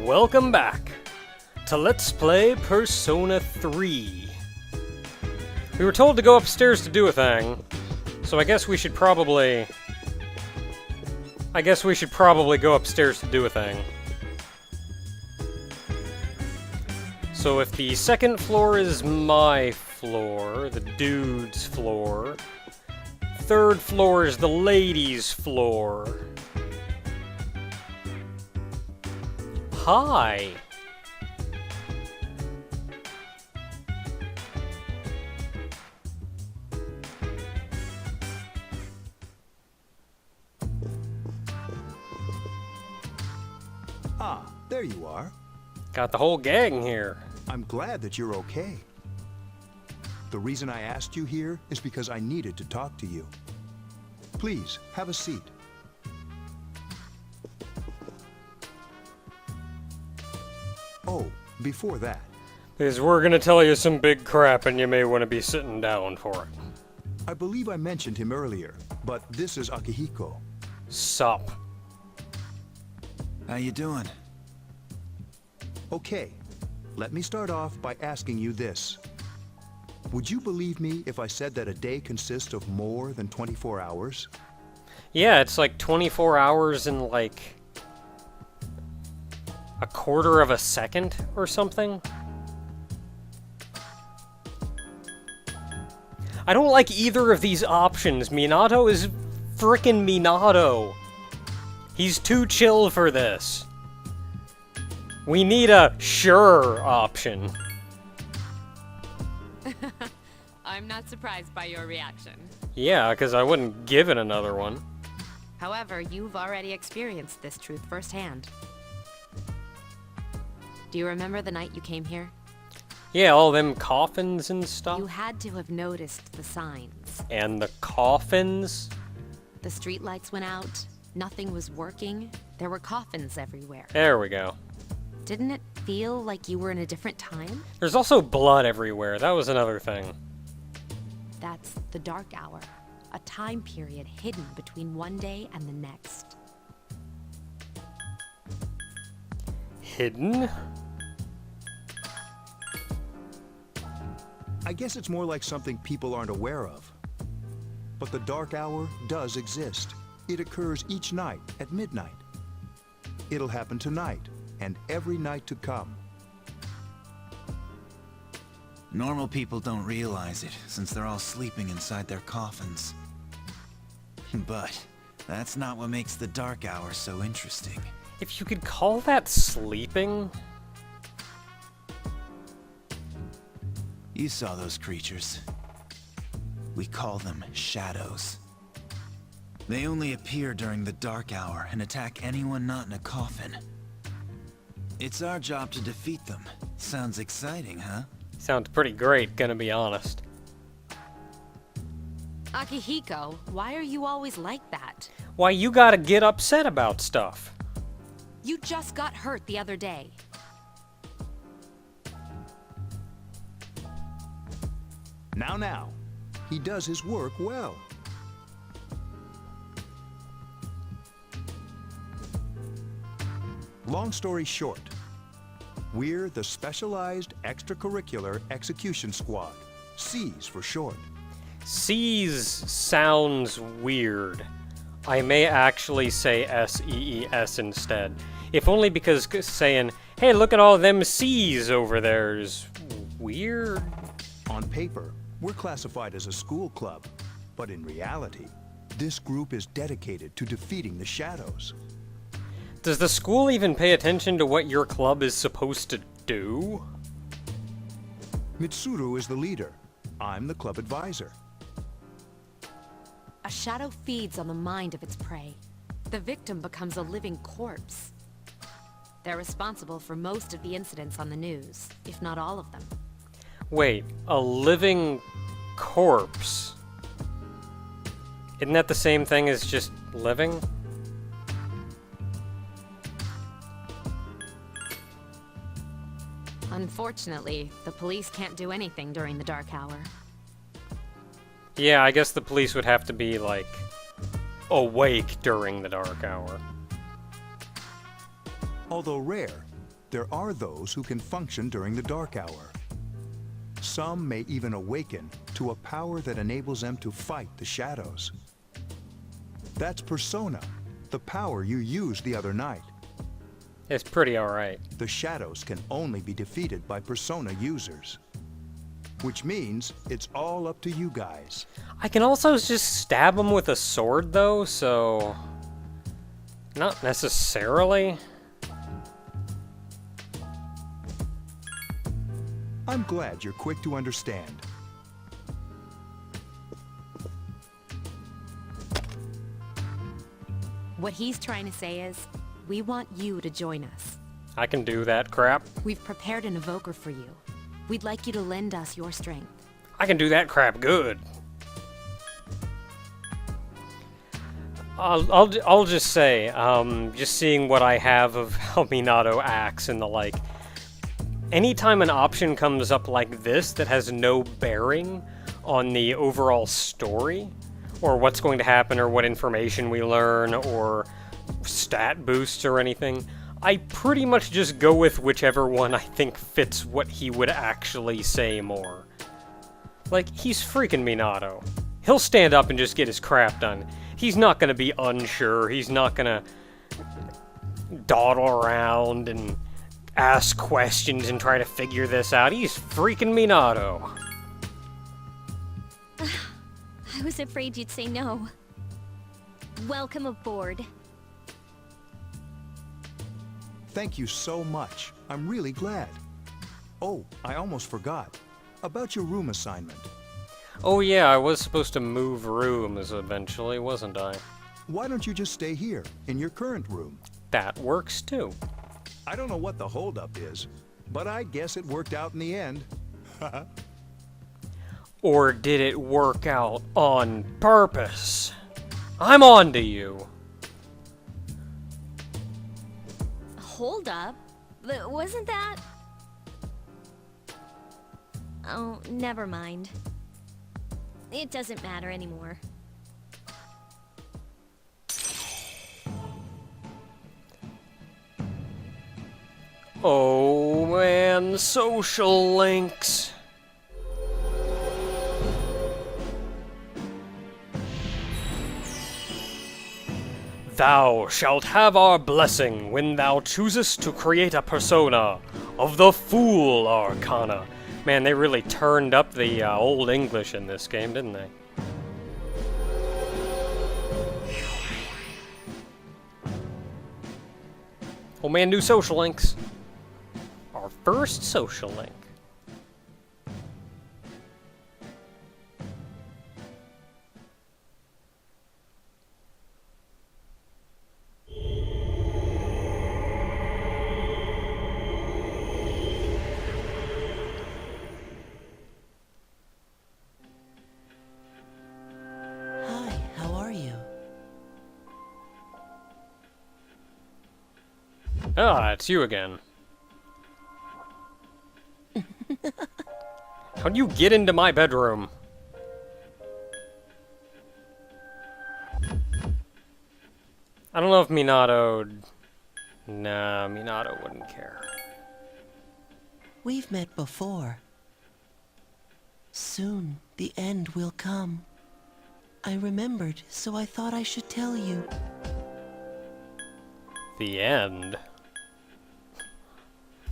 Welcome back to Let's Play Persona 3. We were told to go upstairs to do a thing, so I guess we should probably go upstairs to do a thing. So if the second floor is my floor, the dude's floor, third floor is the ladies' floor. Hi! Ah, there you are. Got the whole gang here. I'm glad that you're okay. The reason I asked you here is because I needed to talk to you. Please, have a seat. Oh, before that. Because we're gonna tell you some big crap and you may want to be sitting down for it. I believe I mentioned him earlier, but this is Akihiko. Sup. How you doing? Okay, let me start off by asking you this. Would you believe me if I said that a day consists of more than 24 hours? Yeah, it's like 24 hours and like a quarter of a second or something. I don't like either of these options. Minato is frickin' Minato. He's too chill for this. We need a sure option. I'm not surprised by your reaction. Yeah, because I wouldn't give it another one. However, you've already experienced this truth firsthand. Do you remember the night you came here? Yeah, all them coffins and stuff. You had to have noticed the signs. And the coffins? The streetlights went out, nothing was working, there were coffins everywhere. There we go. Didn't it feel like you were in a different time? There's also blood everywhere. That was another thing. That's the dark hour, a time period hidden between one day and the next. Hidden? I guess it's more like something people aren't aware of. But the dark hour does exist. It occurs each night at midnight. It'll happen tonight and every night to come. Normal people don't realize it, since they're all sleeping inside their coffins. But that's not what makes the dark hour so interesting. If you could call that sleeping? You saw those creatures. We call them shadows. They only appear during the dark hour and attack anyone not in a coffin. It's our job to defeat them. Sounds exciting, huh? Sounds pretty great, gonna be honest. Akihiko, why are you always like that? Why, you gotta get upset about stuff. You just got hurt the other day. Now. He does his work well. Long story short, we're the Specialized Extracurricular Execution Squad. SEES for short. Sees sounds weird. I may actually say S-E-E-S instead. If only because saying, hey, look at all them C's over there is weird. On paper, we're classified as a school club, but in reality, this group is dedicated to defeating the shadows. Does the school even pay attention to what your club is supposed to do? Mitsuru is the leader. I'm the club advisor. A shadow feeds on the mind of its prey. The victim becomes a living corpse. They're responsible for most of the incidents on the news, if not all of them. Wait, a living corpse? Isn't that the same thing as just living? Unfortunately, the police can't do anything during the dark hour. Yeah, I guess the police would have to be, like, awake during the dark hour. Although rare, There are those who can function during the dark hour. Some may even awaken to a power that enables them to fight the shadows. That's Persona, the power you used the other night. It's pretty alright. The shadows can only be defeated by Persona users. Which means it's all up to you guys. I can also just stab him with a sword, though, so... Not necessarily. I'm glad you're quick to understand. What he's trying to say is, we want you to join us. I can do that crap. We've prepared an evoker for you. We'd like you to lend us your strength. I can do that crap good. I'll just say, just seeing what I have of how Minato acts and the like, anytime an option comes up like this that has no bearing on the overall story, or what's going to happen, or what information we learn, or stat boosts or anything, I pretty much just go with whichever one I think fits what he would actually say more. Like, he's freaking Minato. He'll stand up and just get his crap done. He's not gonna be unsure, he's not gonna dawdle around and ask questions and try to figure this out. He's freaking Minato. I was afraid you'd say no. Welcome aboard. Thank you so much. I'm really glad. Oh, I almost forgot. About your room assignment. Oh yeah, I was supposed to move rooms eventually, wasn't I? Why don't you just stay here, in your current room? That works too. I don't know what the holdup is, but I guess it worked out in the end. Or did it work out on purpose? I'm on to you. Hold up. Wasn't that... Oh, never mind. It doesn't matter anymore. Oh man, social links. Thou shalt have our blessing when thou choosest to create a persona of the Fool Arcana. Man, they really turned up the Old English in this game, didn't they? Oh man, new social links. Our first social link. Hi, how are you? Ah, it's you again. How'd you get into my bedroom? I don't know if Minato... Nah, Minato wouldn't care. We've met before. Soon, the end will come. I remembered, so I thought I should tell you. The end?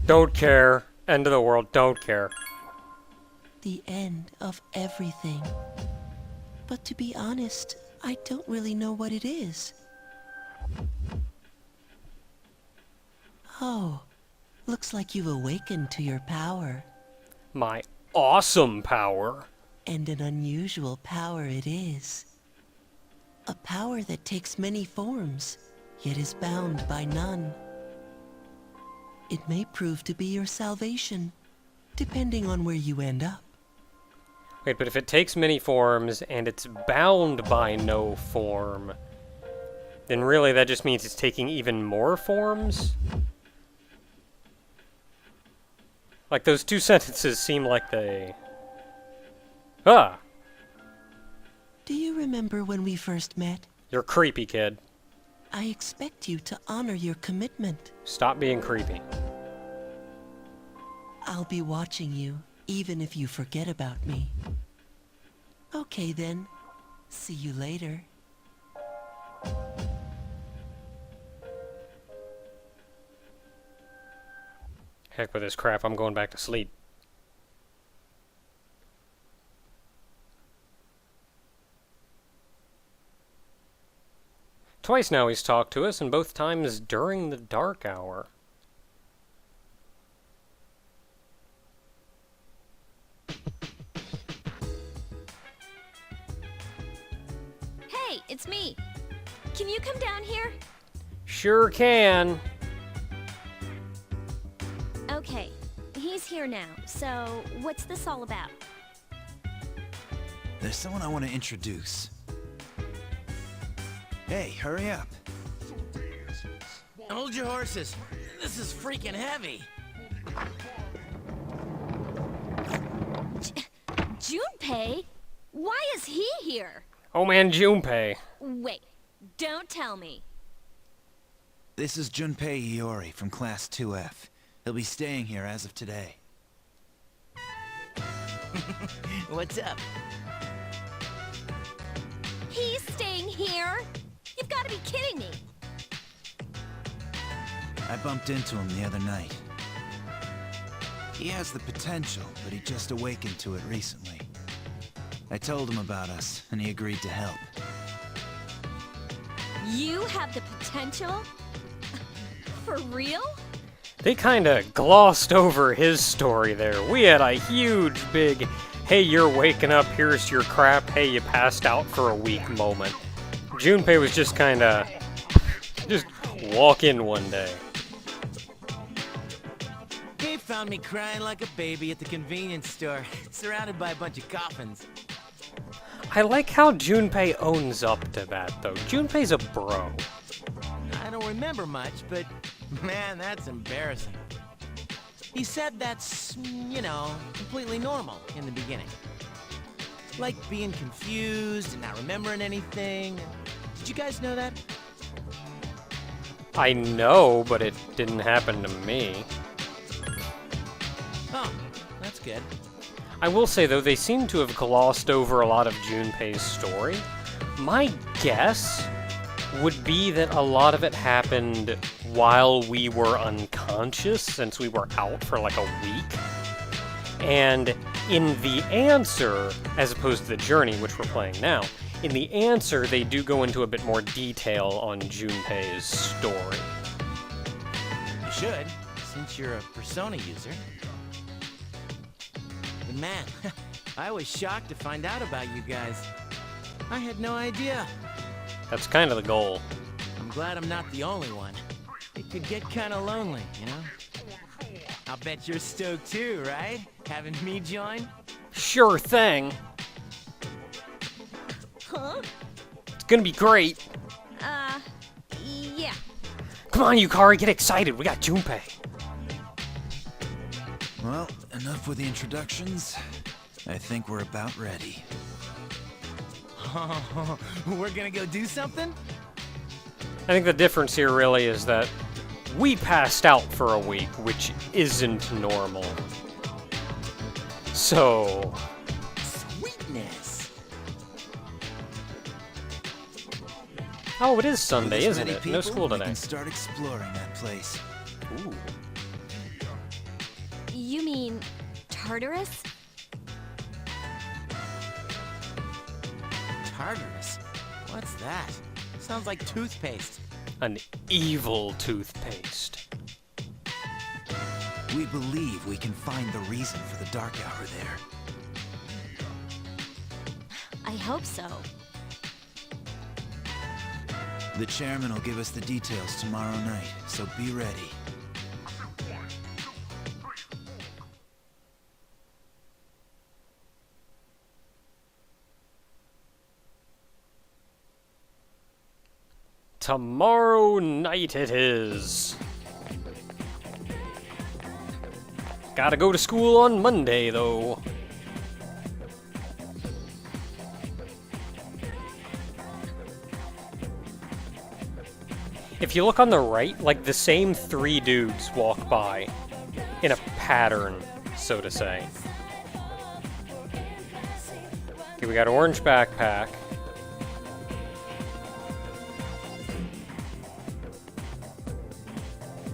Don't care. End of the world, don't care. The end of everything. But to be honest, I don't really know what it is. Oh, looks like you've awakened to your power. My awesome power. And an unusual power it is. A power that takes many forms, yet is bound by none. It may prove to be your salvation, depending on where you end up. Wait, but if it takes many forms and it's bound by no form, then really that just means it's taking even more forms? Like, those two sentences seem like they... Ah! Do you remember when we first met? You're creepy, kid. I expect you to honor your commitment. Stop being creepy. I'll be watching you, even if you forget about me. Okay then. See you later. Heck with this crap, I'm going back to sleep. Twice now he's talked to us, and both times during the dark hour. Hey, it's me. Can you come down here? Sure can. Okay, he's here now. So, what's this all about? There's someone I want to introduce. Hey, hurry up. Hold your horses. This is freaking heavy. Junpei? Why is he here? Oh man, Junpei. Wait, don't tell me. This is Junpei Iori from Class 2F. He'll be staying here as of today. What's up? He's staying here? You've got to be kidding me. I bumped into him the other night. He has the potential, but he just awakened to it recently. I told him about us, and he agreed to help. You have the potential? For real? They kinda glossed over his story there. We had a huge big, hey, you're waking up, here's your crap, hey, you passed out for a week moment. Junpei was just kinda, just walk in one day. Dave found me crying like a baby at the convenience store, surrounded by a bunch of coffins. I like how Junpei owns up to that, though. Junpei's a bro. I don't remember much, but man, that's embarrassing. He said that's, you know, completely normal in the beginning. Like being confused and not remembering anything. Did you guys know that? I know, but it didn't happen to me. Oh, that's good. I will say, though, they seem to have glossed over a lot of Junpei's story. My guess would be that a lot of it happened while we were unconscious, since we were out for like a week. And in the answer, as opposed to the journey, which we're playing now, in the answer, they do go into a bit more detail on Junpei's story. You should, since you're a Persona user. But man, I was shocked to find out about you guys. I had no idea. That's kind of the goal. I'm glad I'm not the only one. It could get kind of lonely, you know? I'll bet you're stoked too, right? Having me join? Sure thing. Huh? It's gonna be great. Yeah. Come on, Yukari, get excited. We got Junpei. Well, enough with the introductions. I think we're about ready. Oh, we're gonna go do something? I think the difference here really is that we passed out for a week, which isn't normal. So... Sweetness. Oh, it is Sunday, With this isn't many it? No people, school we today. can start exploring that place. Ooh. You mean Tartarus? Tartarus? What's that? Sounds like toothpaste. An evil toothpaste. We believe we can find the reason for the dark hour there. I hope so. The chairman will give us the details tomorrow night, so be ready. Tomorrow night it is. Gotta go to school on Monday, though. If you look on the right, like the same three dudes walk by in a pattern so to say. Okay, we got orange backpack.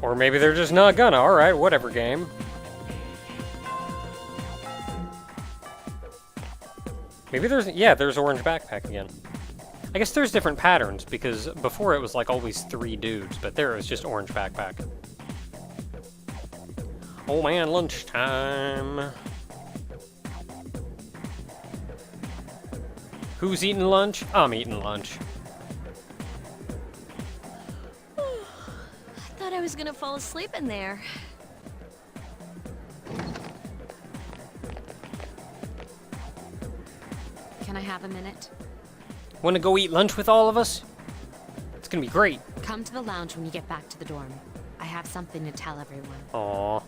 Or maybe they're just not gonna. Alright, whatever, game. Maybe there's... Yeah, there's orange backpack again. I guess there's different patterns, because before it was like always 3 dudes, but there it was just orange backpack. Oh man, lunchtime. Who's eating lunch? I'm eating lunch. I thought I was gonna fall asleep in there. Can I have a minute? Wanna go eat lunch with all of us? It's gonna be great. Come to the lounge when you get back to the dorm. I have something to tell everyone. Aww.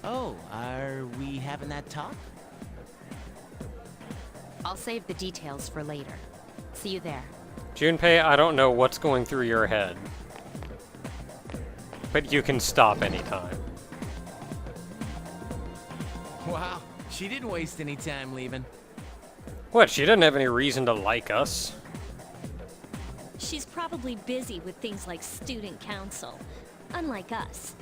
Oh, are we having that talk? I'll save the details for later. See you there. Junpei, I don't know what's going through your head. But you can stop anytime. Wow, she didn't waste any time leaving. What, she didn't have any reason to like us? She's probably busy with things like student council, unlike us.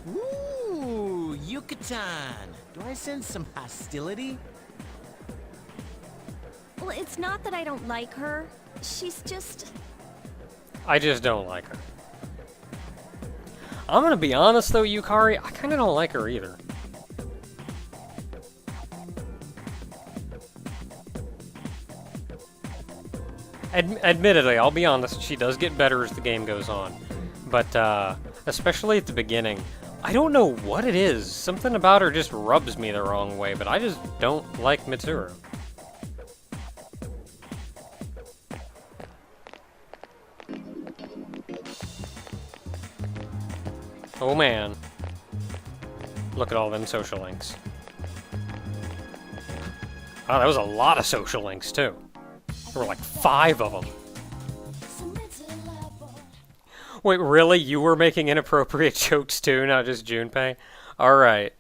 Ooh, Yucatan. Do I sense some hostility? Well, it's not that I don't like her. She's just... I just don't like her. I'm gonna be honest though, Yukari, I kinda don't like her either. Admittedly, I'll be honest, she does get better as the game goes on. But, especially at the beginning, I don't know what it is. Something about her just rubs me the wrong way, but I just don't like Mitsuru. Oh man. Look at all them social links. Wow, that was a lot of social links too. There were like 5 of them. Wait, really? You were making inappropriate jokes too, not just Junpei? Alright.